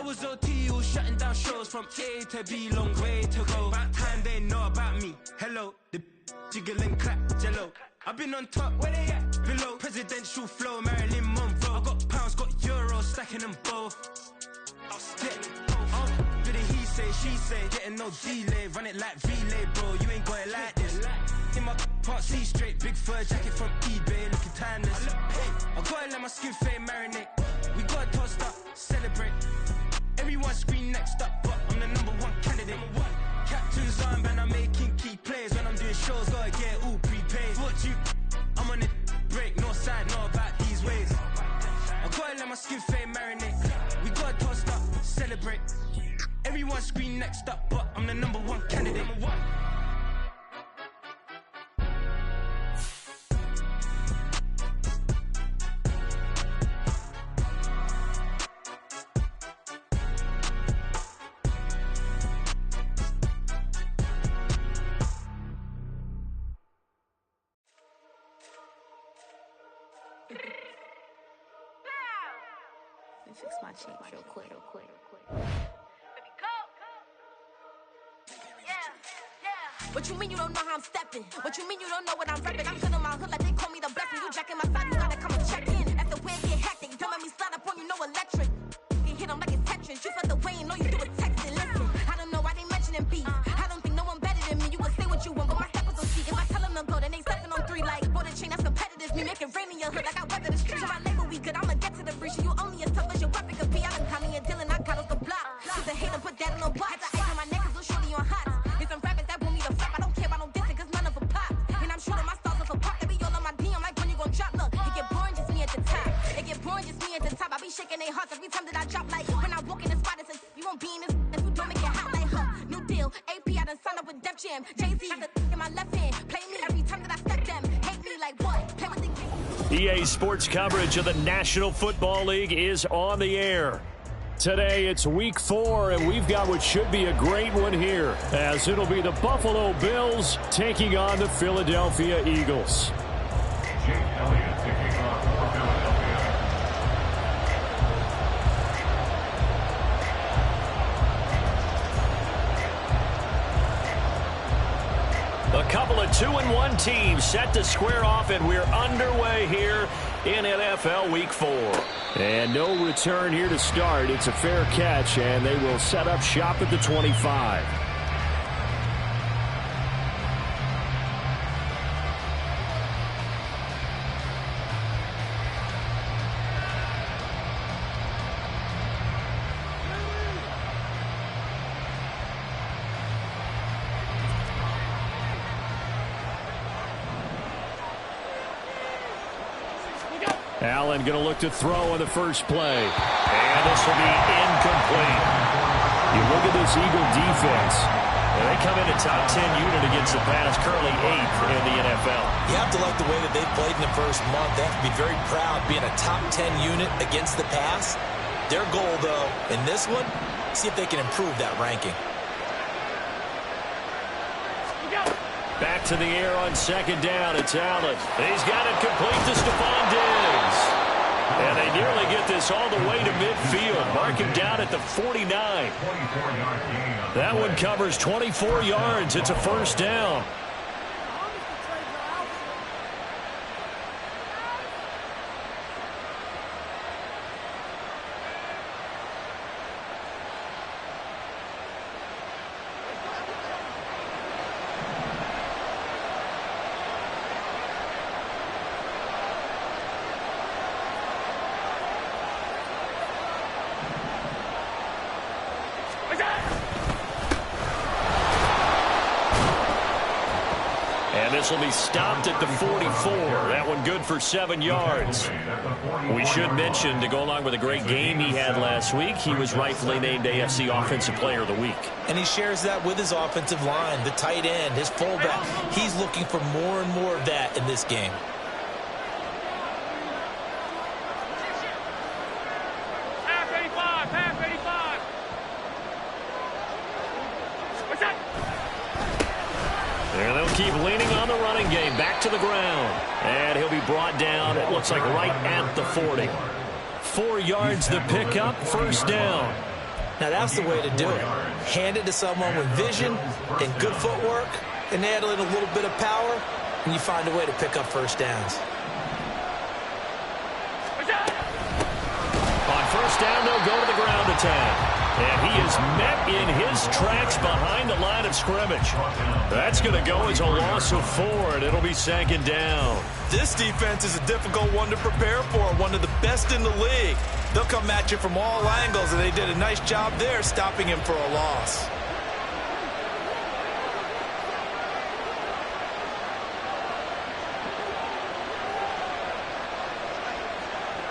was OT, all shutting down shows from A to B, long way to go. About time they know about me. Hello, the jiggle and clap, jello. I've been on top, where they at? Below, presidential flow, Marilyn Monroe. I got pounds, got euros, stacking them both. I'll stick. Did it he say, she say, getting no delay, run it like relay, bro. You ain't got it like this. In my part C straight, big fur jacket from eBay, looking timeless. I gotta let my skin fade marinate. We gotta toast up, celebrate. Everyone scream next up, but I'm the #1 candidate. Captain's armband, I'm making key plays. When I'm doing shows, gotta get all prepaid. What you? I'm on it, break, no side, know about these ways. I gotta let my skin fade marinate. We gotta toast up, celebrate. Everyone scream next up, but I'm the #1 candidate. Fix my cheek real quick. Baby, go. Yeah. What you mean you don't know how I'm stepping? What you mean you don't know what I'm repping? I'm good on my hood like they call me the blessing. You jacking my side, you gotta come and check in. That's the way it get hectic. Don't make me slide up on you, no electric. You hit them like it's Tetris. You felt the way and know you do it texting. Listen, I don't know why they mentioning beef. I don't think no one better than me. You can say what you want, but my step is on seat. If I tell them to go, then they stepping on 3 like border chain. That's competitive. Me make it rain in your hood like I weather the street. So my label we good. I'ma get to the breach. You only as tough as your weapon could be. I done Connie and Dylan, I got off the block. Cause the hater put that on the box. The ice on my neck is little shorty on hot. There's some rappers that want me to flop. I don't care about no dissing cause none of them pop. And I'm shooting my stars off a pop. They be all on my DM like when you gon' drop. Look, it get boring just me at the top. It get boring just me at the top. I be shaking their hearts every time that I drop. Like when I walk in the spot, it's a you won't be in this. If you don't make it hot like new deal. AP, I done signed up with Def Jam. Jay-Z got the in my left hand. Play me every time that I step them. Hate me like what? Play with the EA Sports coverage of the National Football League is on the air. Today it's week 4, and we've got what should be a great one here, as it'll be the Buffalo Bills taking on the Philadelphia Eagles. A couple of 2-1 teams set to square off, and we're underway here in NFL Week 4. And no return here to start. It's a fair catch, and they will set up shop at the 25. Allen going to look to throw on the first play. And this will be incomplete. You look at this Eagle defense. And they come in a top 10 unit against the pass, currently 8th in the NFL. You have to like the way that they've played in the first month. They have to be very proud being a top 10 unit against the pass. Their goal, though, in this one, see if they can improve that ranking. Back to the air on second down. It's Allen. He's got it complete to Stephon Diggs. And they nearly get this all the way to midfield. Mark him down at the 49. That one covers 24 yards. It's a first down. This will be stopped at the 44. That one good for 7 yards. We should mention, to go along with a great game he had last week, he was rightfully named AFC Offensive Player of the Week. And he shares that with his offensive line, the tight end, his fullback. He's looking for more and more of that in this game. And they'll keep leaning on the running game. Back to the ground. And he'll be brought down, it looks like right at the 40. 4 yards the pickup, first down. Now, that's the way to do it. Hand it to someone with vision and good footwork, and add in a little bit of power, and you find a way to pick up first downs. On first down, they'll go to the ground attack. And he is met in his tracks behind the line of scrimmage. That's going to go as a loss of 4, and it'll be second down. This defense is a difficult one to prepare for, one of the best in the league. They'll come at you from all angles, and they did a nice job there stopping him for a loss.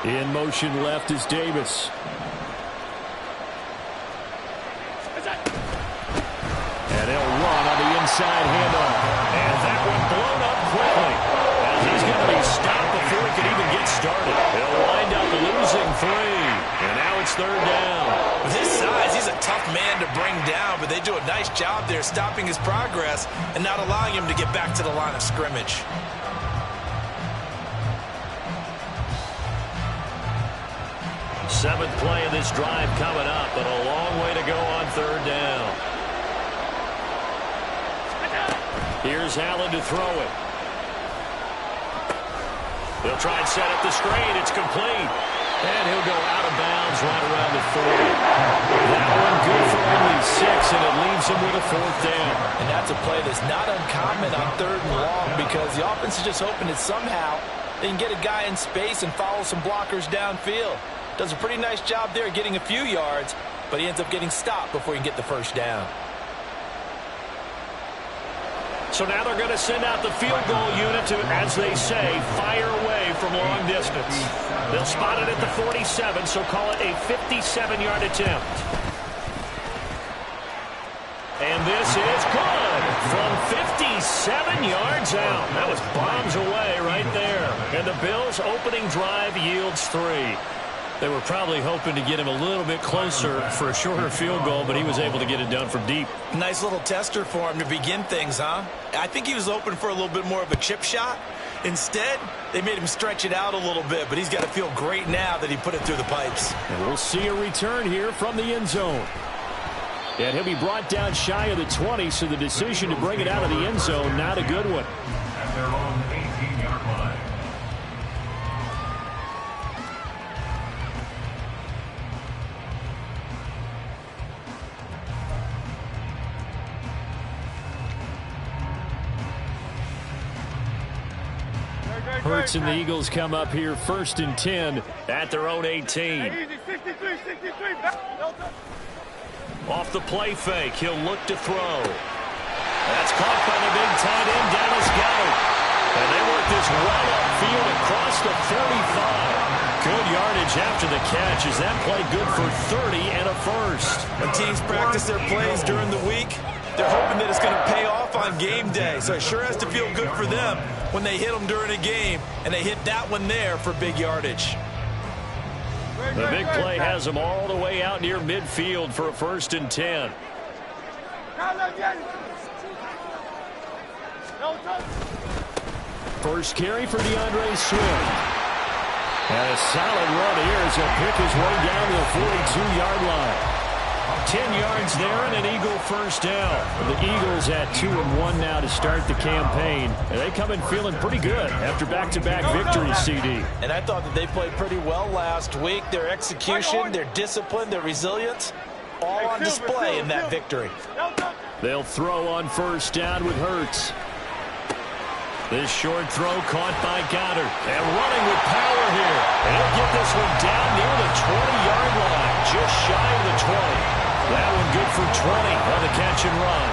In motion left is Davis. And he'll run on the inside handoff. And that one blown up quickly. And he's going to be stopped before he can even get started. He'll wind up losing 3. And now it's third down. With his size, he's a tough man to bring down, but they do a nice job there stopping his progress and not allowing him to get back to the line of scrimmage. Seventh play of this drive coming up, but a long way to go on third down. Here's Allen to throw it. They'll try and set up the screen. It's complete. And he'll go out of bounds right around the 30. That one good for only 6, and it leaves him with a fourth down. And that's a play that's not uncommon on third and long because the offense is just hoping that somehow they can get a guy in space and follow some blockers downfield. Does a pretty nice job there getting a few yards, but he ends up getting stopped before he can get the first down. So now they're going to send out the field goal unit to, as they say, fire away from long distance. They'll spot it at the 47, so call it a 57-yard attempt. And this is good from 57 yards out. That was bombs away right there. And the Bills' opening drive yields 3. They were probably hoping to get him a little bit closer for a shorter field goal, but he was able to get it done from deep. Nice little tester for him to begin things, huh? I think he was hoping for a little bit more of a chip shot. Instead, they made him stretch it out a little bit, but he's got to feel great now that he put it through the pipes. And we'll see a return here from the end zone. And he'll be brought down shy of the 20, so the decision to bring it out of the end zone, not a good one. At their own 18-yard line. Hurts and the Eagles come up here first and 10 at their own 18. Off the play fake, he'll look to throw. That's caught by the big tight end, Dallas Goedert. And they work this well upfield across the 45. Good yardage after the catch. Is that play good for 30 and a first? When teams practice their plays during the week, they're hoping that it's going to pay off on game day. So it sure has to feel good for them when they hit them during a game, and they hit that one there for big yardage. The big play has them all the way out near midfield for a first and 10. First carry for DeAndre Swift. And a solid run here as he'll pick his way down to the 42-yard line. 10 yards there and an Eagle first down. The Eagles at 2-1 now to start the campaign. And they come in feeling pretty good after back-to-back victories, CD. And I thought that they played pretty well last week. Their execution, their discipline, their resilience, all on display in that victory. They'll throw on first down with Hurts. This short throw caught by Goddard. And running with power here. And he'll get this one down near the 20-yard line. Just shy of the 20. That one good for 20 on the catch and run.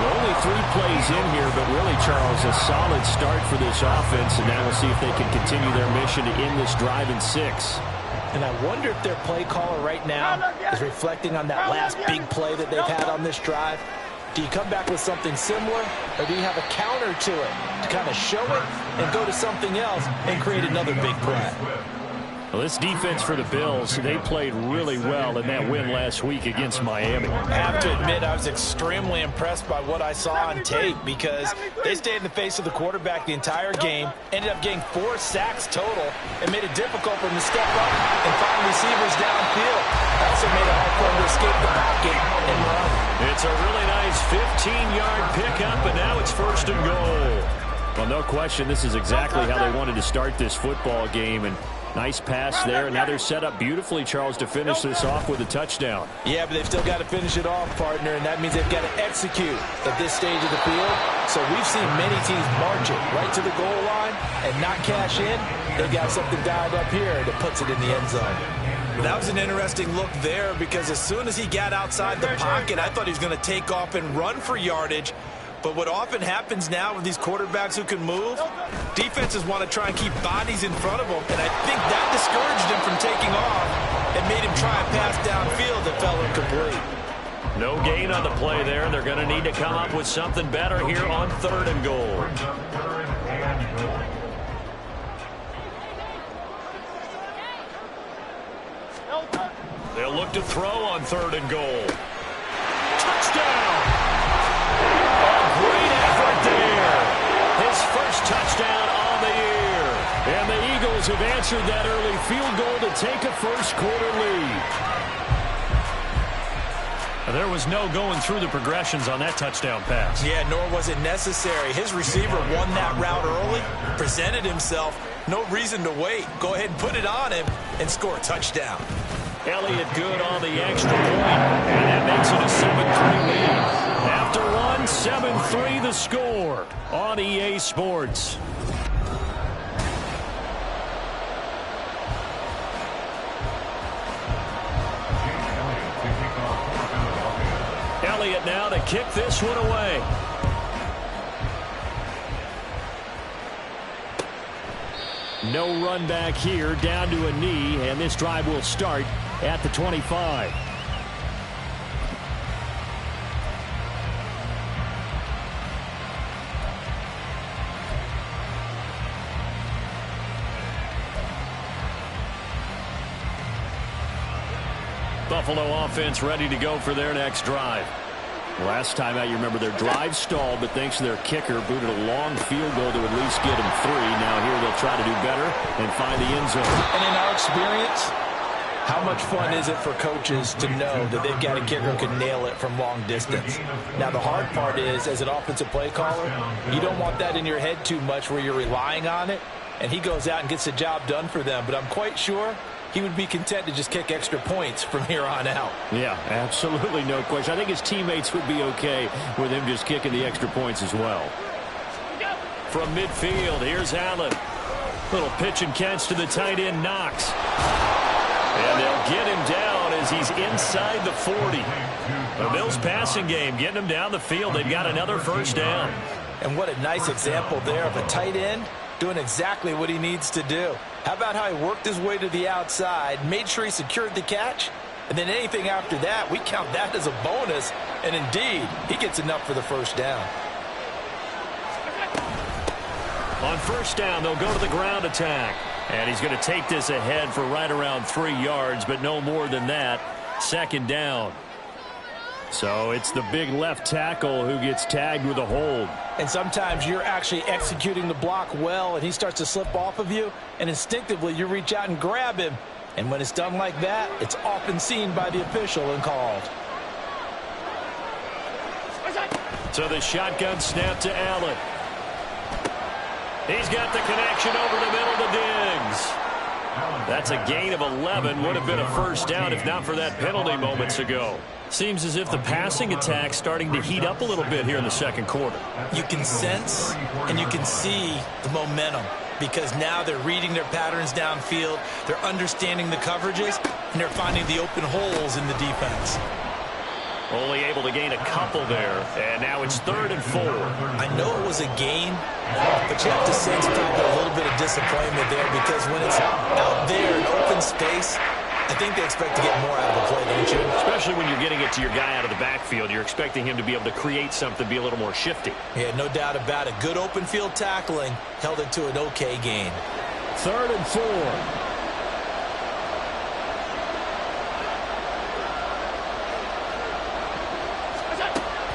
Only 3 plays in here, but really, Charles, a solid start for this offense. And now we'll see if they can continue their mission to end this drive in 6. And I wonder if their play caller right now is reflecting on that last big play that they've had on this drive. Do you come back with something similar, or do you have a counter to it to kind of show it and go to something else and create another big play? Well, this defense for the Bills, they played really well in that win last week against Miami. I have to admit, I was extremely impressed by what I saw on tape because they stayed in the face of the quarterback the entire game, ended up getting 4 sacks total, and made it difficult for him to step up and find receivers downfield. Also made it hard for him to escape the pocket 15-yard pickup, and now it's 1st and goal. Well, no question, this is exactly how they wanted to start this football game. And nice pass there. And now they're set up beautifully, Charles, to finish this off with a touchdown. Yeah, but they've still got to finish it off, partner, and that means they've got to execute at this stage of the field. So we've seen many teams march it right to the goal line and not cash in. They've got something dialed up here that puts it in the end zone. That was an interesting look there because as soon as he got outside the pocket, I thought he was going to take off and run for yardage. But what often happens now with these quarterbacks who can move, defenses want to try and keep bodies in front of them, and I think that discouraged him from taking off and made him try a pass downfield that fell incomplete. No gain on the play there. They're going to need to come up with something better here on 3rd and goal. They'll look to throw on 3rd and goal. Touchdown! Great effort there. His first touchdown on the year. And the Eagles have answered that early field goal to take a first-quarter lead. There was no going through the progressions on that touchdown pass. Yeah, nor was it necessary. His receiver won that route early, presented himself. No reason to wait. Go ahead and put it on him and score a touchdown. Elliott good on the extra point, and that makes it a 7-3 lead. After one, 7-3 the score on EA Sports. Elliott now to kick this one away. No run back here, down to a knee, and this drive will start at the 25. Buffalo offense ready to go for their next drive. Last time out, you remember their drive stalled, but thanks to their kicker, booted a long field goal to at least get them 3. Now here they'll try to do better and find the end zone. And in our experience, how much fun is it for coaches to know that they've got a kicker who can nail it from long distance? Now, the hard part is, as an offensive play caller, you don't want that in your head too much where you're relying on it, and he goes out and gets the job done for them. But I'm quite sure he would be content to just kick extra points from here on out. Yeah, absolutely no question. I think his teammates would be okay with him just kicking the extra points as well. From midfield, here's Allen. Little pitch and catch to the tight end, KNOXX. And they'll get him down as he's inside the 40. The Bills passing game, getting him down the field. They've got another first down. And what a nice example there of a tight end doing exactly what he needs to do. How about how he worked his way to the outside, made sure he secured the catch, and then anything after that, we count that as a bonus. And indeed, he gets enough for the first down. On first down, they'll go to the ground attack. And he's going to take this ahead for right around 3 yards, but no more than that. 2nd down. So it's the big left tackle who gets tagged with a hold. And sometimes you're actually executing the block well, and he starts to slip off of you, and instinctively you reach out and grab him. And when it's done like that, it's often seen by the official and called. So the shotgun snap to Allen. He's got the connection over the middle to Diggs. That's a gain of 11. Would have been a first down if not for that penalty moments ago. Seems as if the passing attack's starting to heat up a little bit here in the 2nd quarter. You can sense and you can see the momentum because now they're reading their patterns downfield, they're understanding the coverages, and they're finding the open holes in the defense. Only able to gain a couple there, and now it's 3rd and 4. I know it was a gain, but you have to sense probably a little bit of disappointment there because when it's out there in open space, I think they expect to get more out of the play, don't you? Especially when you're getting it to your guy out of the backfield. You're expecting him to be able to create something, be a little more shifty. Yeah, no doubt about it. Good open field tackling held it to an okay gain. 3rd and 4.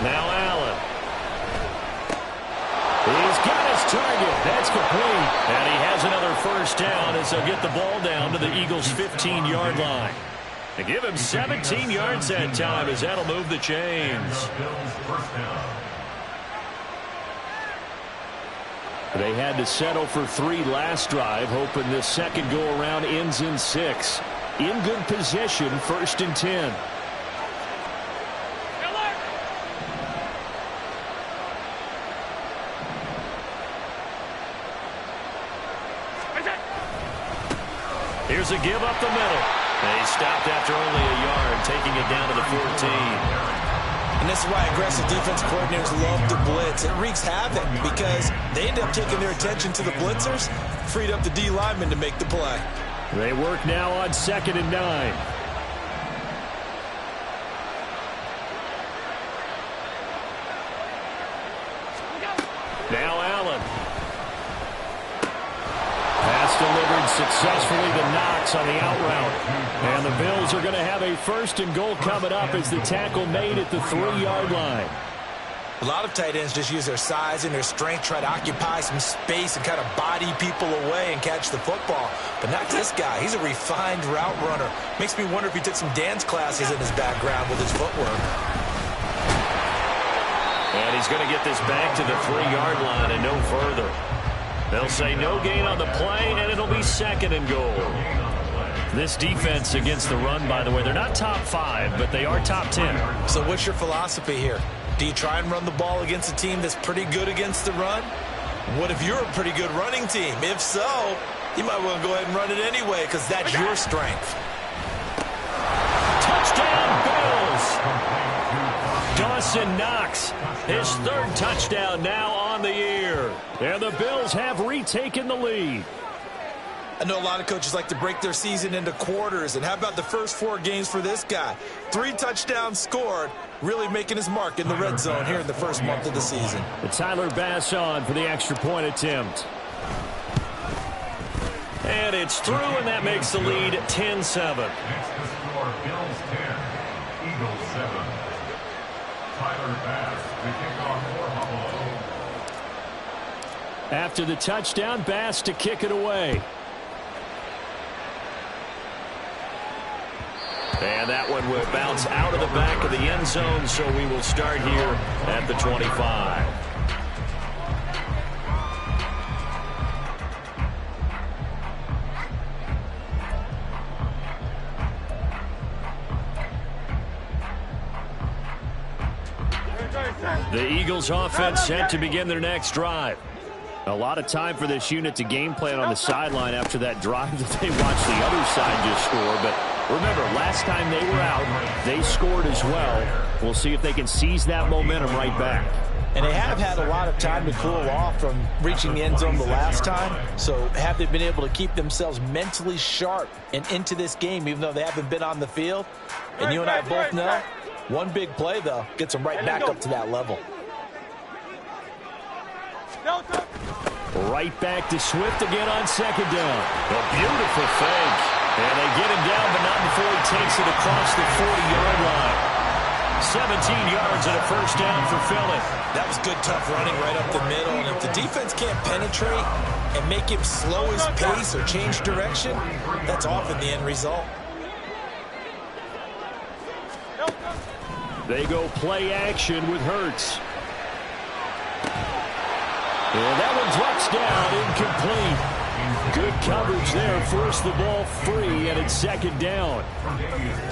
Now Allen. He's got his target. That's complete. And he has another first down as they'll get the ball down to the Eagles' 15-yard line. They give him 17 yards that time as that'll move the chains. They had to settle for 3 last drive, hoping this second go-around ends in 6. In good position, 1st and 10. Here's a give up the middle. They stopped after only a yard, taking it down to the 14. And this is why aggressive defense coordinators love to blitz. It wreaks havoc because they end up taking their attention to the blitzers, freed up the D lineman to make the play. They work now on 2nd and 9. Now Allen. Pass delivered successfully to Knox on the out route. And the Bills are going to have a 1st and goal coming up as the tackle made at the 3-yard line. A lot of tight ends just use their size and their strength, try to occupy some space and kind of body people away and catch the football. But not this guy. He's a refined route runner. Makes me wonder if he took some dance classes in his background with his footwork. And he's going to get this back to the 3-yard line and no further. They'll say no gain on the play, and it'll be 2nd and goal. This defense against the run, by the way, they're not top 5, but they are top 10. So what's your philosophy here? Do you try and run the ball against a team that's pretty good against the run? What if you're a pretty good running team? If so, you might want to go ahead and run it anyway because that's your strength. Touchdown, Bills! Dawson Knox, his 3rd touchdown now on the year. And the Bills have retaken the lead. I know a lot of coaches like to break their season into quarters. And how about the first 4 games for this guy? 3 touchdowns scored, really making his mark in the red zone here in the first month of the season. The Tyler Bass on for the extra point attempt. And it's through, and that makes the lead 10-7. Next to score, Bills 10, Eagles 7. Tyler Bass, the kickoff for Buffalo. After the touchdown, Bass to kick it away. And that one will bounce out of the back of the end zone, so we will start here at the 25. The Eagles offense set to begin their next drive. A lot of time for this unit to game plan on the sideline after that drive that they watched the other side just score. But remember, last time they were out, they scored as well. We'll see if they can seize that momentum right back. And they have had a lot of time to cool off from reaching the end zone the last time. So have they been able to keep themselves mentally sharp and into this game, even though they haven't been on the field? And you and I both know, one big play, though, gets them right back up to that level. Right back to Swift again on 2nd down. A beautiful fake. And they get him down, but not before he takes it across the 40-yard line. 17 yards and a 1st down for Philly. That was good, tough running right up the middle. And if the defense can't penetrate and make him slow his pace or change direction, that's often the end result. They go play action with Hurts. And that one drops down, incomplete. Good coverage there, forced the ball free, and it's 2nd down.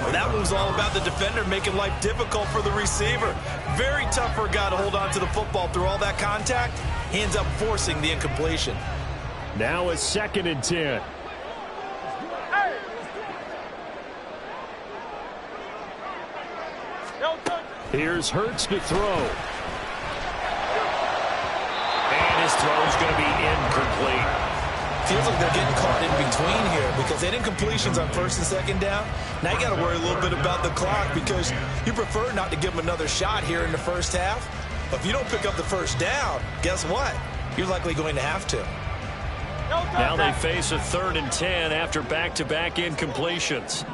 Well, that one was all about the defender making life difficult for the receiver. Very tough for a guy to hold on to the football through all that contact. He ends up forcing the incompletion. Now it's 2nd and 10. Here's Hurts to throw. And his throw's going to be incomplete. Feels like they're getting caught in between here because they didn't completions on 1st and 2nd down. Now you got to worry a little bit about the clock because you prefer not to give them another shot here in the first half. But if you don't pick up the 1st down, guess what? You're likely going to have to. Now they face a 3rd and 10 after back-to-back incompletions.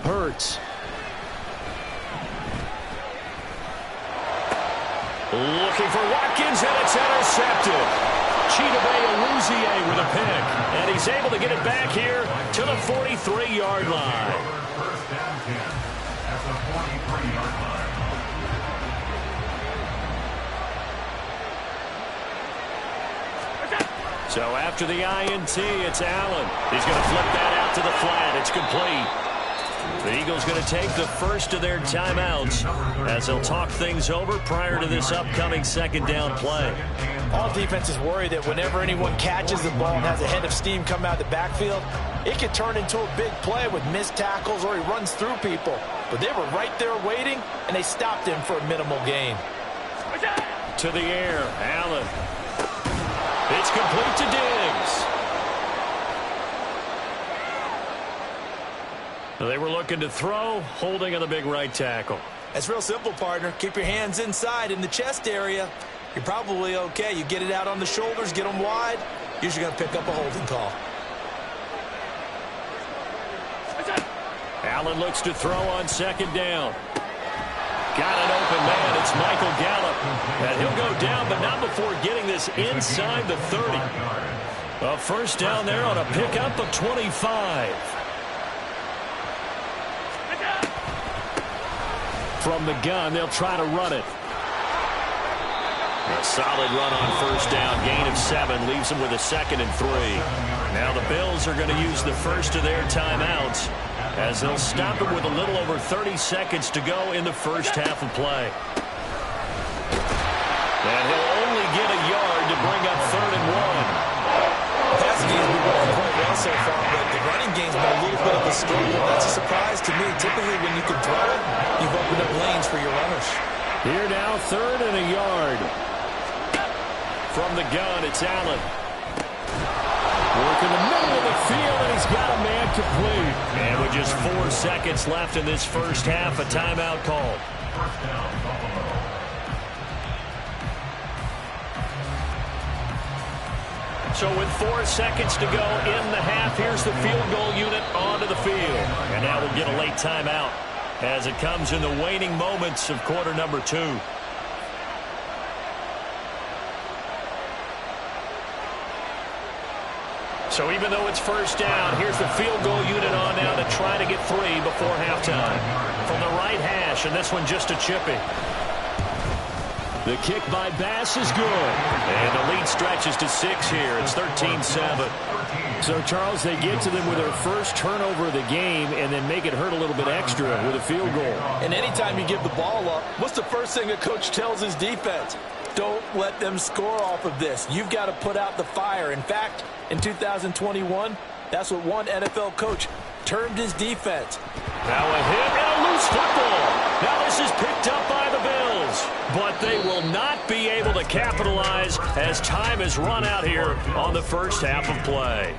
Hurts. Looking for Watkins, and it's intercepted. with a pick. And he's able to get it back here to the 43-yard line. First down 10 at the 43-yard line. So after the INT, it's Allen. He's going to flip that out to the flat. It's complete. The Eagles going to take the first of their timeouts as they'll talk things over prior to this upcoming second down play. All defenses worry that whenever anyone catches the ball and has a head of steam come out of the backfield, it could turn into a big play with missed tackles or he runs through people. But they were right there waiting, and they stopped him for a minimal gain. To the air, Allen. It's complete to Diggs. They were looking to throw, holding on the big right tackle. That's real simple, partner. Keep your hands inside in the chest area. You're probably okay. You get it out on the shoulders, get them wide. Usually going to pick up a holding call. Allen looks to throw on second down. Got an open man. It's Michael Gallup. And he'll go down, but not before getting this inside the 30. A first down there on a pickup of 25. From the gun, they'll try to run it. A solid run on first down. Gain of 7 leaves them with a 2nd and 3. Now the Bills are going to use the first of their timeouts as they'll stop it with a little over 30 seconds to go in the first half of play. And he'll only get a yard to bring up 3rd and 1. The passing game's been going quite well so far, but the running game's been a little bit of a struggle. That's a surprise to me. Typically, when you can throw it, you've opened up lanes for your runners. Here now, 3rd and a yard. From the gun, it's Allen. Work in the middle of the field, and he's got a man complete. And with just 4 seconds left in this first half, a timeout call. First down, Buffalo. So with 4 seconds to go in the half, here's the field goal unit onto the field. And now we'll get a late timeout as it comes in the waning moments of quarter number 2. So even though it's first down, here's the field goal unit on now to try to get 3 before halftime. From the right hash, and this one just a chippy. The kick by Bass is good. And the lead stretches to 6 here. It's 13-7. So, Charles, they get to them with their first turnover of the game and then make it hurt a little bit extra with a field goal. And anytime you give the ball up, what's the first thing a coach tells his defense? Don't let them score off of this. You've got to put out the fire. In fact, in 2021, that's what one NFL coach termed his defense. Now a hit and a loose football. Now this is picked up by the Bills. But they will not be able to capitalize as time has run out here on the first half of play.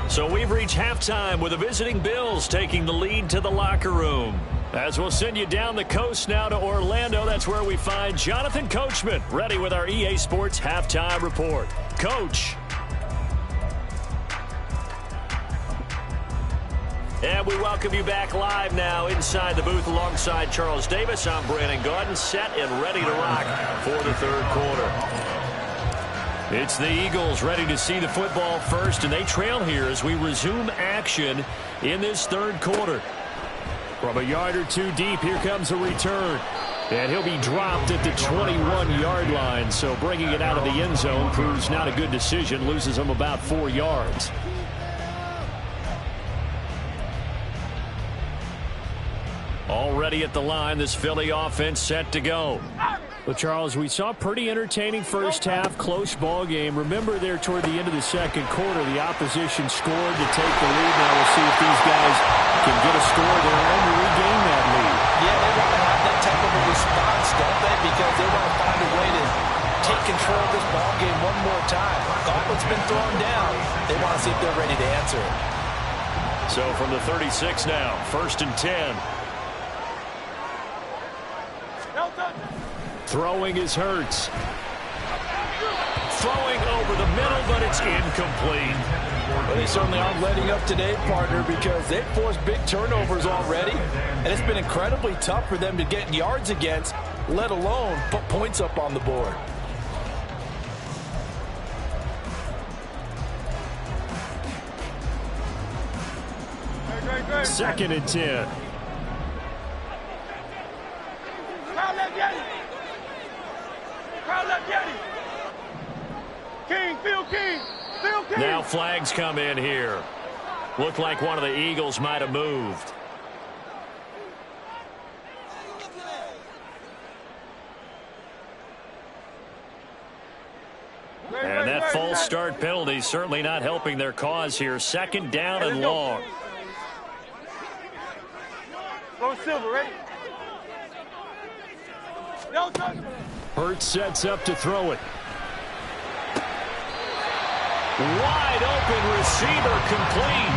So we've reached halftime with the visiting Bills taking the lead to the locker room. As we'll send you down the coast now to Orlando, that's where we find Jonathan Coachman ready with our EA Sports Halftime Report. Coach. And we welcome you back live now inside the booth alongside Charles Davis. I'm Brandon Gaudin, set and ready to rock for the third quarter. It's the Eagles ready to see the football first, and they trail here as we resume action in this third quarter. From a yard or 2 deep, here comes a return. And he'll be dropped at the 21-yard line, so bringing it out of the end zone proves not a good decision, loses him about 4 yards. Already at the line, this Philly offense set to go. Well, Charles, we saw a pretty entertaining first half, close ball game. Remember there toward the end of the second quarter, the opposition scored to take the lead. Now we'll see if these guys can get a score of their own to regain that lead. Yeah, they want to have that type of a response, don't they? Because they want to find a way to take control of this ball game one more time. Gauntlet's been thrown down. They want to see if they're ready to answer it. So from the 36 now, 1st and 10. Throwing is Hurts. Throwing over the middle, but it's incomplete. Well, they certainly aren't letting up today, partner, because they've forced big turnovers already, and it's been incredibly tough for them to get yards against, let alone put points up on the board. 2nd and 10. Crowd left Yeti. Crowd left Yeti. King, Phil King. Phil King. Now flags come in here. Looked like one of the Eagles might have moved. And that false start penalty certainly not helping their cause here. 2nd down and long. Go Silver, ready? Hurts sets up to throw it. Wide open receiver, complete.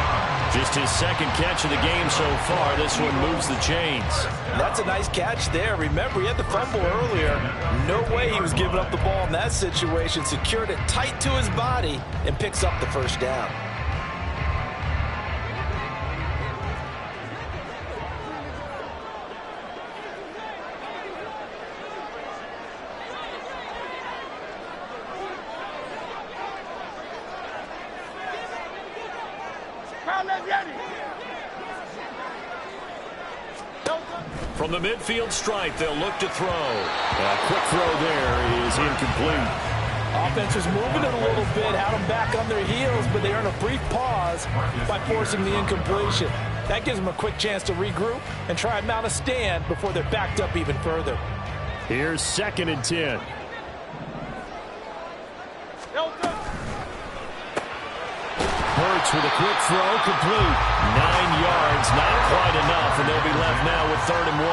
Just his 2nd catch of the game so far. This one moves the chains. That's a nice catch there. Remember, he had the fumble earlier. No way he was giving up the ball in that situation. Secured it tight to his body and picks up the 1st down. From the midfield stripe, they'll look to throw. A quick throw there is incomplete. Offense was moving it a little bit, had them back on their heels, but they earned a brief pause by forcing the incompletion. That gives them a quick chance to regroup and try and mount a stand before they're backed up even further. Here's 2nd and 10. Hurts with a quick throw, complete. 9 yards, not quite enough, and they'll be left now with 3rd and 1.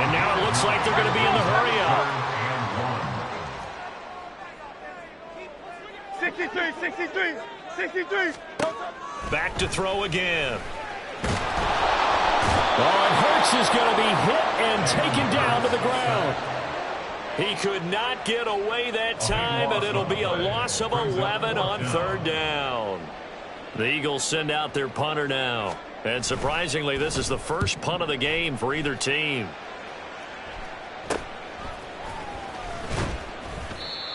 And now it looks like they're going to be in the hurry-up. 63. Back to throw again. Oh, and Hurts is going to be hit and taken down to the ground. He could not get away that time, and it'll be a loss of 11 on 3rd down. The Eagles send out their punter now. And surprisingly, this is the first punt of the game for either team.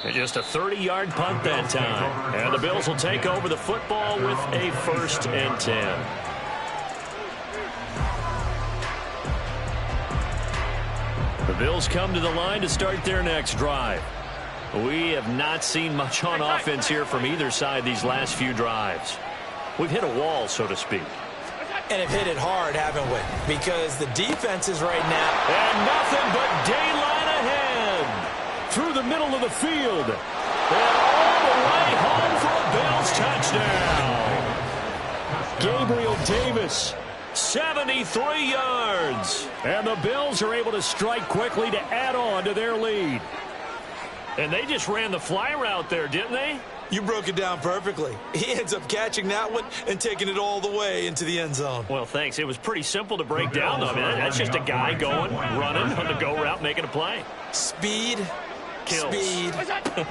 And just a 30-yard punt that time. And the Bills will take over the football with a 1st and 10. The Bills come to the line to start their next drive. We have not seen much on offense here from either side these last few drives. We've hit a wall, so to speak. And have hit it hard, haven't we? Because the defenses right now. And nothing but daylight ahead. Through the middle of the field. And all the way home for a Bills touchdown. Gabriel Davis, 73 yards. And the Bills are able to strike quickly to add on to their lead. And they just ran the fly route there, didn't they? You broke it down perfectly. He ends up catching that one and taking it all the way into the end zone. Well, thanks. It was pretty simple to break down, though. I mean, that's just a guy going, running on the go route, making a play. Speed, kills.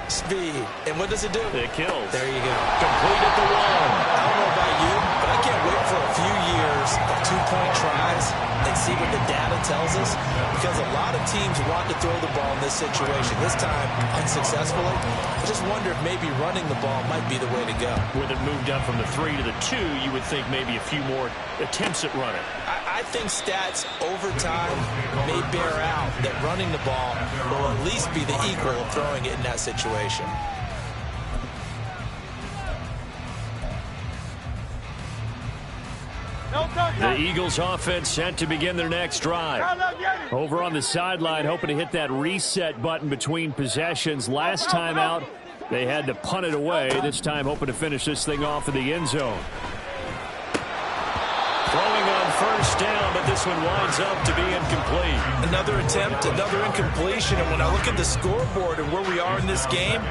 Speed. And what does it do? It kills. There you go. Complete at the one. I don't know about you, but I can't wait for a few years of 2-point tries and see what the data tells us, because a lot of teams want to throw the ball in this situation. This time, unsuccessfully. I just wonder if maybe running the ball might be the way to go. With it moved up from the 3 to the 2, you would think maybe a few more attempts at running. I think stats over time may bear out that running the ball will at least be the equal of throwing it in that situation. The Eagles offense set to begin their next drive. Over on the sideline, hoping to hit that reset button between possessions. Last time out, they had to punt it away. This time, hoping to finish this thing off in the end zone. Throwing on 1st down, but this one winds up to be incomplete. Another attempt, another incompletion. And when I look at the scoreboard and where we are in this game,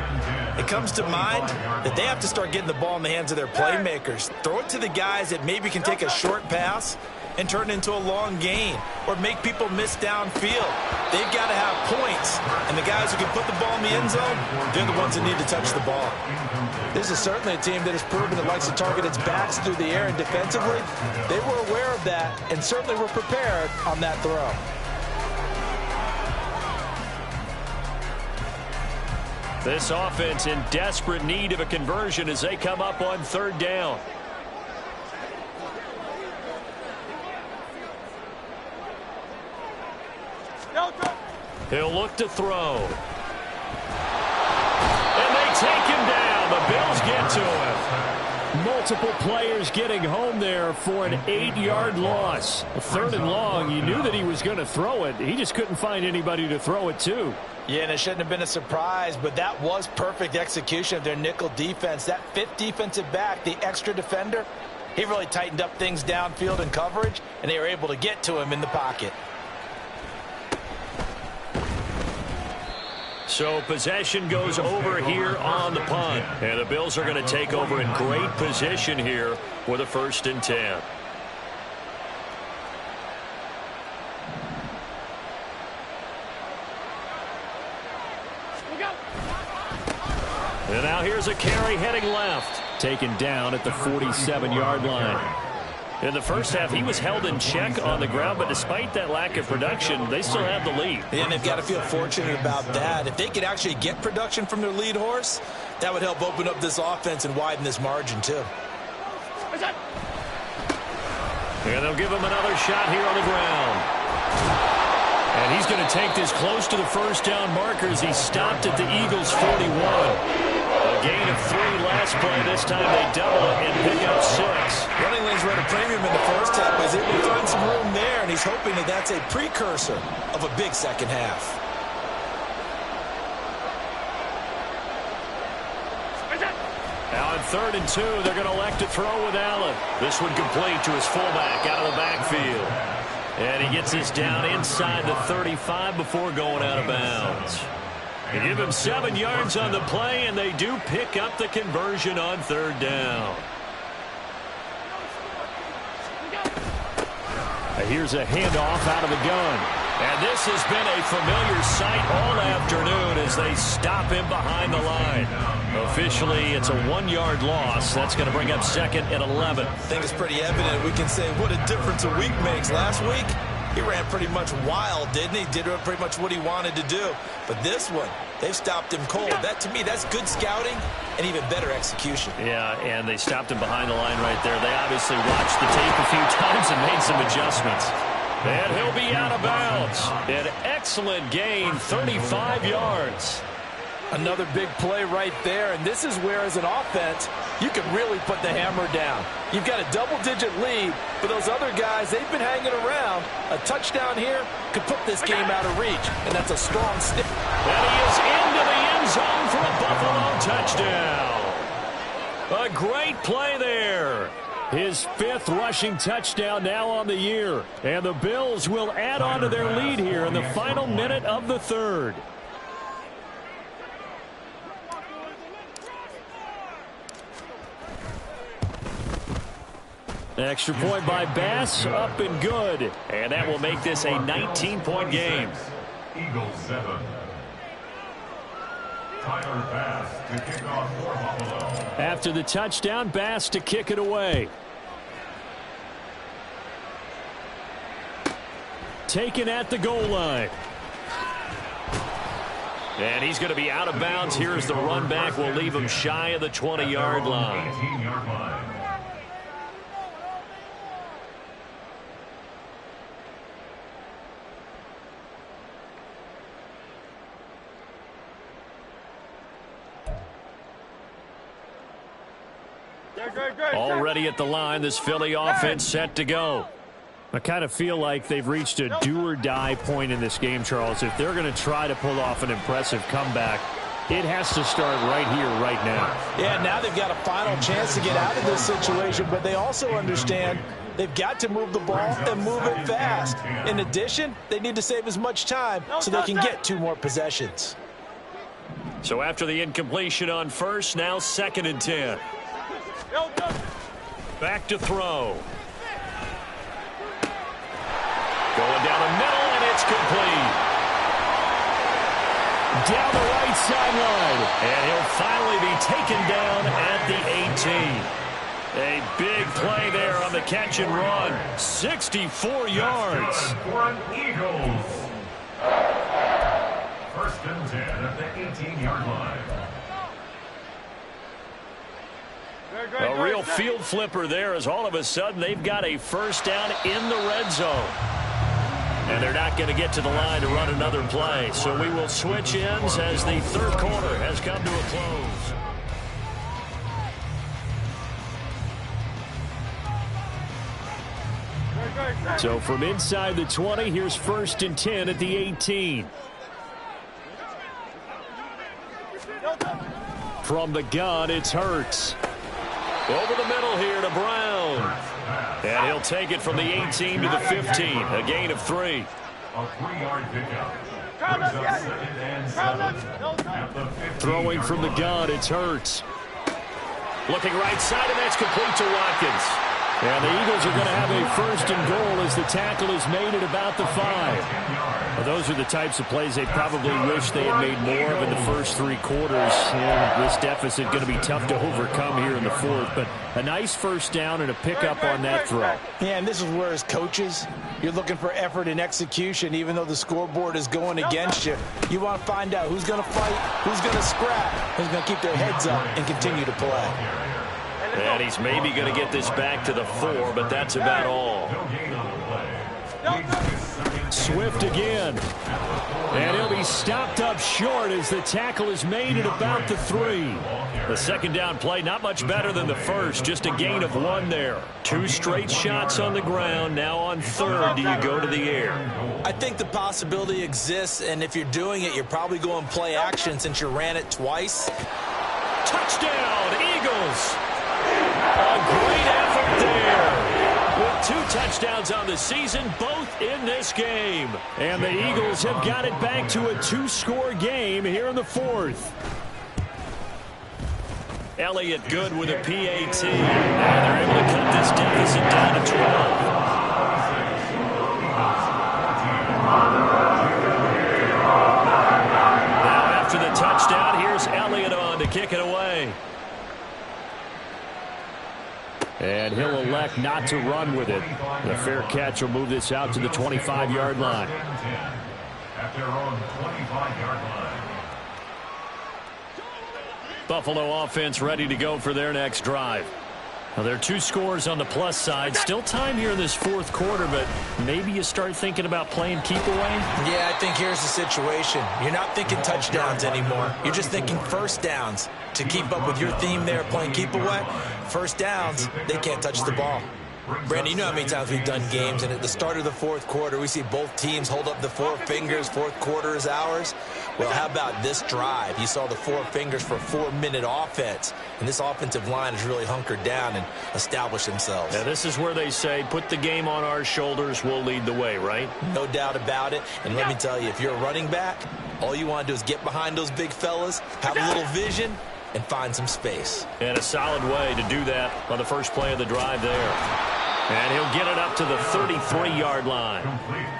it comes to mind that they have to start getting the ball in the hands of their playmakers. Throw it to the guys that maybe can take a short pass and turn it into a long gain or make people miss downfield. They've got to have points, and the guys who can put the ball in the end zone, they're the ones that need to touch the ball. This is certainly a team that has proven it likes to target its backs through the air, and defensively, they were aware of that and certainly were prepared on that throw. This offense in desperate need of a conversion as they come up on 3rd down. He'll look to throw. And they take him down. The Bills get to him. Multiple players getting home there for an 8-yard loss. 3rd and long, you knew that he was going to throw it. He just couldn't find anybody to throw it to. Yeah, and it shouldn't have been a surprise, but that was perfect execution of their nickel defense. That 5th defensive back, the extra defender, he really tightened up things downfield in coverage, and they were able to get to him in the pocket. So possession goes over here on the punt. And the Bills are going to take over in great position here with a 1st and 10. And now here's a carry heading left. Taken down at the 47-yard line. In the first half, he was held in check on the ground, but despite that lack of production, they still have the lead. And they've got to feel fortunate about that. If they could actually get production from their lead horse, that would help open up this offense and widen this margin, too. And they'll give him another shot here on the ground. And he's going to take this close to the 1st down markers. He stopped at the Eagles' 41. A gain of 3 last play. This time they double it and pick up 6. Running lanes were at a premium in the first half, but he's able to find some room there, and he's hoping that that's a precursor of a big second half. Now on 3rd and 2, they're going to elect to throw with Allen. This one complete to his fullback out of the backfield. And he gets this down inside the 35 before going out of bounds. They give him 7 yards on the play, and they do pick up the conversion on 3rd down. Here's a handoff out of the gun. And this has been a familiar sight all afternoon as they stop him behind the line. Officially, it's a 1-yard loss. That's going to bring up 2nd and 11. I think it's pretty evident. We can say what a difference a week makes. Last week, he ran pretty much wild, didn't he? Did pretty much what he wanted to do. But this one, they've stopped him cold. That, to me, that's good scouting and even better execution. Yeah, and they stopped him behind the line right there. They obviously watched the tape a few times and made some adjustments. And he'll be out of bounds. An excellent gain, 35 yards. Another big play right there, and this is where, as an offense, you can really put the hammer down. You've got a double-digit lead, but those other guys, they've been hanging around. A touchdown here could put this game out of reach, and that's a strong stick. And he is into the end zone for a Buffalo touchdown. A great play there. His 5th rushing touchdown now on the year. And the Bills will add on to their lead here in the final minute of the 3rd. Extra point by Bass, up and good. And that will make this a 19-point game. Eagles 7. Tyler Bass to kick off for Buffalo. After the touchdown, Bass to kick it away. Taken at the goal line. And he's going to be out of bounds. Here's the run back. We'll leave him shy of the 20-yard line. 18-yard line. Already at the line, this Philly offense set to go. I kind of feel like they've reached a do-or-die point in this game, Charles. If they're going to try to pull off an impressive comeback, it has to start right here, right now. Yeah, now they've got a final chance to get out of this situation, but they also understand they've got to move the ball and move it fast. In addition, they need to save as much time so they can get 2 more possessions. So after the incompletion on 1st, now 2nd and 10. Back to throw. Going down the middle, and it's complete. Down the right sideline. And he'll finally be taken down at the 18. A big play there on the catch and run. 64 yards. For an Eagles. 1st and 10 at the 18-yard line. A real field flipper there as all of a sudden they've got a 1st down in the red zone. And they're not going to get to the line to run another play. So we will switch ends as the third quarter has come to a close. So from inside the 20, here's 1st and 10 at the 18. From the gun, it's Hurts. Over the middle here to Brown. And he'll take it from the 18 to the 15. A gain of 3. A 3-yard pickup. Brings up 2nd and 7 at the 15. Throwing from the gun, it's Hurts. Looking right side, and that's complete to Watkins. And the Eagles are going to have a 1st and goal as the tackle is made at about the 5. Well, those are the types of plays they probably wish they had made more of in the first 3 quarters. And this deficit going to be tough to overcome here in the 4th. But a nice 1st down and a pickup on that throw. Yeah, and this is where as coaches, you're looking for effort and execution. Even though the scoreboard is going against you, you want to find out who's going to fight, who's going to scrap, who's going to keep their heads up and continue to play. And he's maybe going to get this back to the 4, but that's about all. Swift again. And he'll be stopped up short as the tackle is made at about the 3. The 2nd down play, not much better than the 1st, just a gain of 1 there. 2 straight shots on the ground. Now on 3rd, do you go to the air? I think the possibility exists, and if you're doing it, you're probably going play action since you ran it twice. Touchdown, Eagles! A great effort there. With 2 touchdowns on the season, both in this game. And the Eagles have got it back to a 2-score game here in the 4th. Elliott good with a PAT. And they're able to cut this deficit down to 12. Now after the touchdown, here's Elliott on to kick it away. And he'll elect not to run with it. The fair catch will move this out to the 25-yard line. At their own 25-yard line. Buffalo offense ready to go for their next drive. Now, there are 2 scores on the plus side. Still time here in this 4th quarter, but maybe you start thinking about playing keep away? Yeah, I think here's the situation. You're not thinking touchdowns anymore. You're just thinking 1st downs. To keep up with your theme there, playing keep away, 1st downs, they can't touch the ball. Brandon, you know how many times we've done games, and at the start of the 4th quarter, we see both teams hold up the 4 fingers, 4th quarter is ours. Well, how about this drive? You saw the 4 fingers for a 4-minute offense, and this offensive line has really hunkered down and established themselves. Now, this is where they say, put the game on our shoulders, we'll lead the way, right? No doubt about it, and let me tell you, if you're a running back, all you want to do is get behind those big fellas, have a little vision, and find some space. And a solid way to do that on the first play of the drive there. And he'll get it up to the 33-yard line.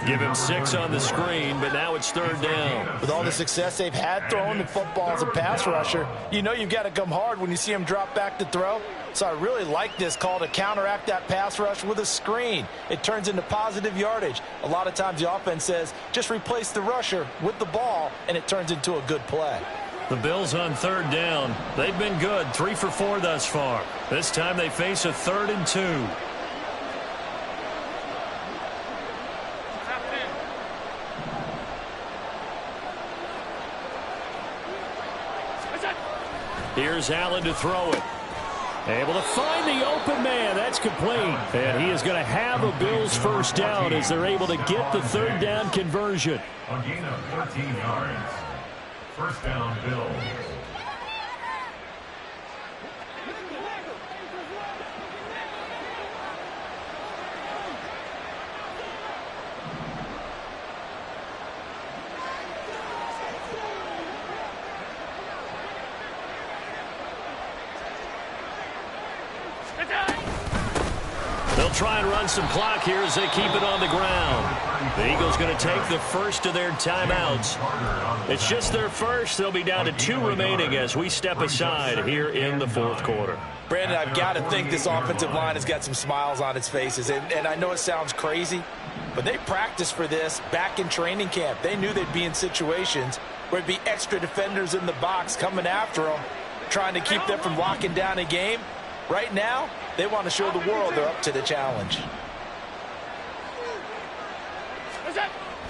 Give him 6 on the screen, but now it's 3rd down. With all the success they've had throwing the football as a pass rusher, you know you've got to come hard when you see him drop back to throw. So I really like this call to counteract that pass rush with a screen. It turns into positive yardage. A lot of times the offense says, just replace the rusher with the ball, and it turns into a good play. The Bills on 3rd down. They've been good, 3 for 4 thus far. This time they face a 3rd and 2. Here's Allen to throw it. Able to find the open man. That's complete. And he is going to have a Bills 1st down as they're able to get the 3rd down conversion. A gain of 13 yards. 1st down, Bills. They'll try and run some clock here as they keep it on the ground. The Eagles going to take the first of their timeouts. It's just their first. They'll be down to 2 remaining as we step aside here in the 4th quarter. Brandon, I've got to think this offensive line has got some smiles on its faces. And I know it sounds crazy, but they practiced for this back in training camp. They knew they'd be in situations where it'd be extra defenders in the box coming after them, trying to keep them from locking down a game. Right now, they want to show the world they're up to the challenge.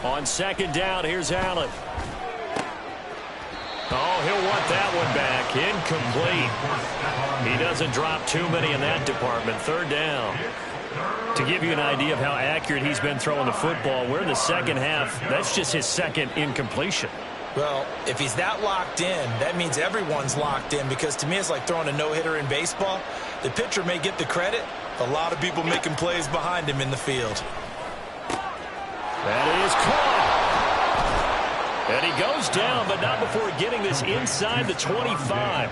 On second down, here's Allen. Oh, he'll want that one back. Incomplete. He doesn't drop too many in that department. Third down. To give you an idea of how accurate he's been throwing the football, we're in the second half. That's just his second incompletion. Well, if he's that locked in, that means everyone's locked in, because to me it's like throwing a no-hitter in baseball. The pitcher may get the credit. A lot of people making plays behind him in the field. That is caught. And he goes down, but not before getting this inside the 25.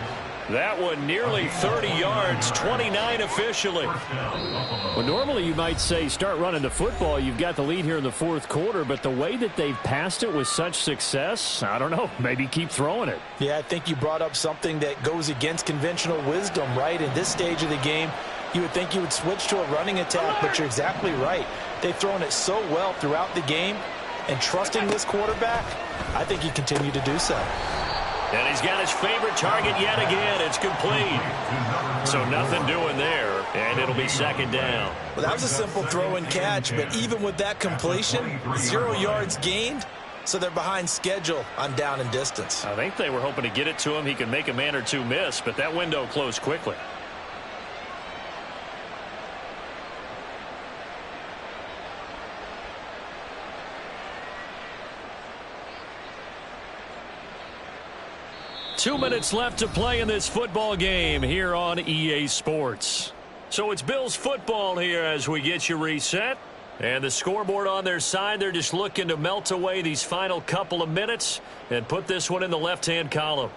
That one nearly 30 yards, 29 officially. Well, normally you might say start running the football. You've got the lead here in the fourth quarter, but the way that they've passed it with such success, I don't know, maybe keep throwing it. Yeah, I think you brought up something that goes against conventional wisdom, right? In this stage of the game, you would think you would switch to a running attack, but you're exactly right. They've thrown it so well throughout the game, and trusting this quarterback, I think you continue to do so. And he's got his favorite target yet again. It's complete. So nothing doing there, and it'll be second down. Well, that was a simple throw and catch, but even with that completion, 0 yards gained, so they're behind schedule on down and distance. I think they were hoping to get it to him. He could make a man or two miss, but that window closed quickly. Two minutes left to play in this football game here on EA Sports. So it's Bills football here as we get you reset. And the scoreboard on their side, they're just looking to melt away these final couple of minutes and put this one in the left-hand column.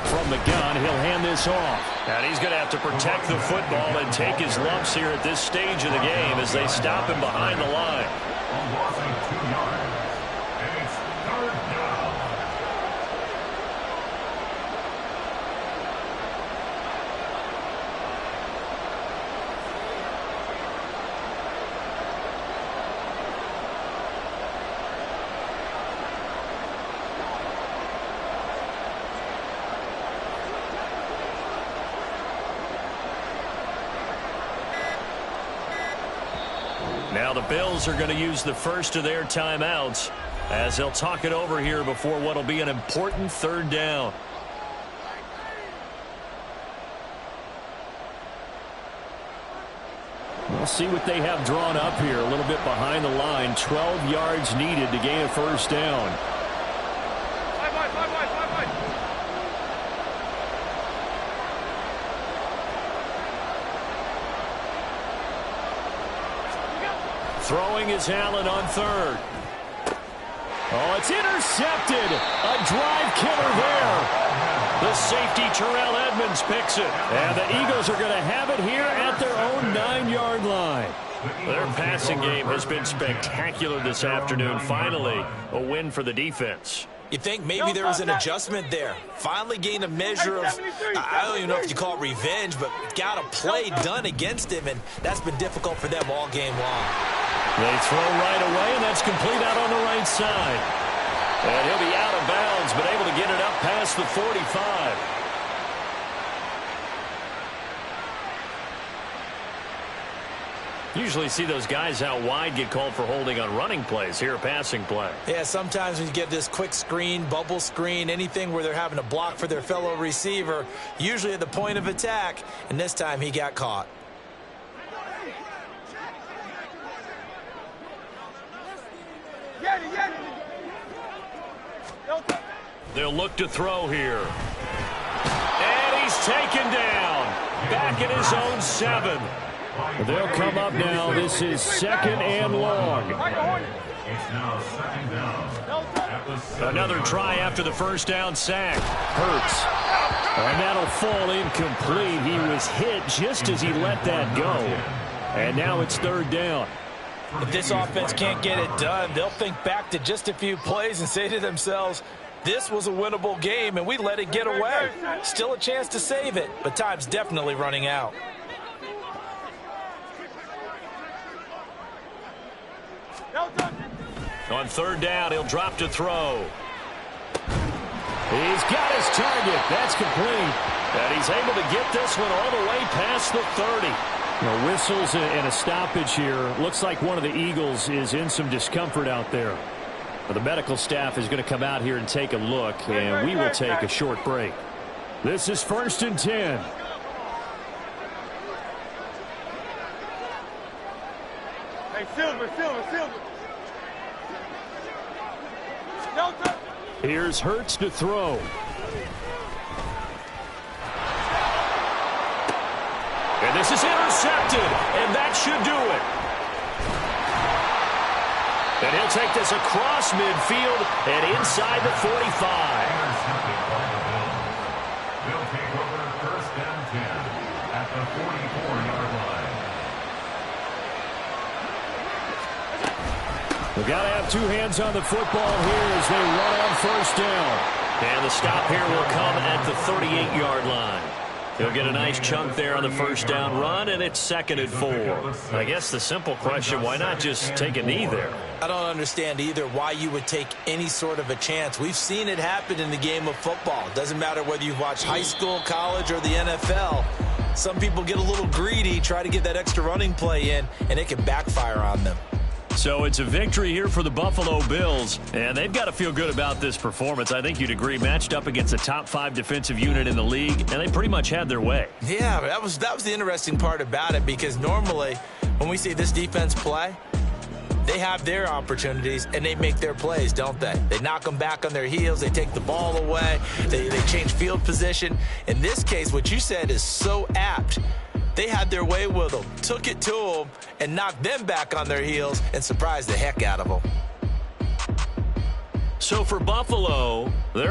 From the gun, he'll hand this off. And he's going to have to protect the football and take his lumps here at this stage of the game as they stop him behind the line. A loss of 2 yards. And it's third down. Now the Bills are going to use the first of their timeouts as they'll talk it over here before what will be an important third down. We'll see what they have drawn up here. A little bit behind the line. 12 yards needed to gain a first down. Throwing is Allen on third. Oh, it's intercepted. A drive killer there. The safety, Terrell Edmonds, picks it. And the Eagles are going to have it here at their own 9-yard line. Their passing game has been spectacular this afternoon. Finally, a win for the defense. You think maybe there was an adjustment there. Finally gained a measure of, I don't even know if you call it revenge, but got a play done against him, and that's been difficult for them all game long. They throw right away, and that's complete out on the right side. And he'll be out of bounds, but able to get it up past the 45. Usually see those guys out wide get called for holding on running plays. Here, a passing play. Yeah, sometimes when you get this quick screen, bubble screen, anything where they're having to block for their fellow receiver, usually at the point of attack, and this time he got caught. They'll look to throw here. And he's taken down. Back at his own 7. They'll come up now. This is second and long. It's now second down. Another try after the first down sack. Hurts. And that'll fall incomplete. He was hit just as he let that go. And now it's third down. If this offense can't get it done, they'll think back to just a few plays and say to themselves, this was a winnable game and we let it get away. Still a chance to save it, but time's definitely running out. On third down, he'll drop to throw. He's got his target. That's complete. And he's able to get this one all the way past the 30. Whistles and a stoppage here. Looks like one of the Eagles is in some discomfort out there. But the medical staff is going to come out here and take a look, and we will take a short break. This is 1st and 10. Hey, Silver. Here's Hurts to throw. And this is intercepted, and that should do it. And he'll take this across midfield and inside the 45. Intercepted by the Bills. They'll take over 1st and 10 at the 44-yard line. We've got to have two hands on the football here as they run on 1st down. And the stop here will come at the 38-yard line. He'll get a nice chunk there on the 1st down run, and it's 2nd and 4. I guess the simple question, why not just take a knee there? I don't understand either why you would take any sort of a chance. We've seen it happen in the game of football. It doesn't matter whether you watch high school, college, or the NFL. Some people get a little greedy, try to get that extra running play in, and it can backfire on them. So it's a victory here for the Buffalo Bills, and they've got to feel good about this performance. I think you'd agree, matched up against a top 5 defensive unit in the league, and they pretty much had their way. Yeah, that was the interesting part about it, because normally when we see this defense play, they have their opportunities and they make their plays, don't they? They knock them back on their heels. They take the ball away. They change field position. In this case, what you said is so apt. They had their way with them, took it to them, and knocked them back on their heels and surprised the heck out of them. So for Buffalo, they're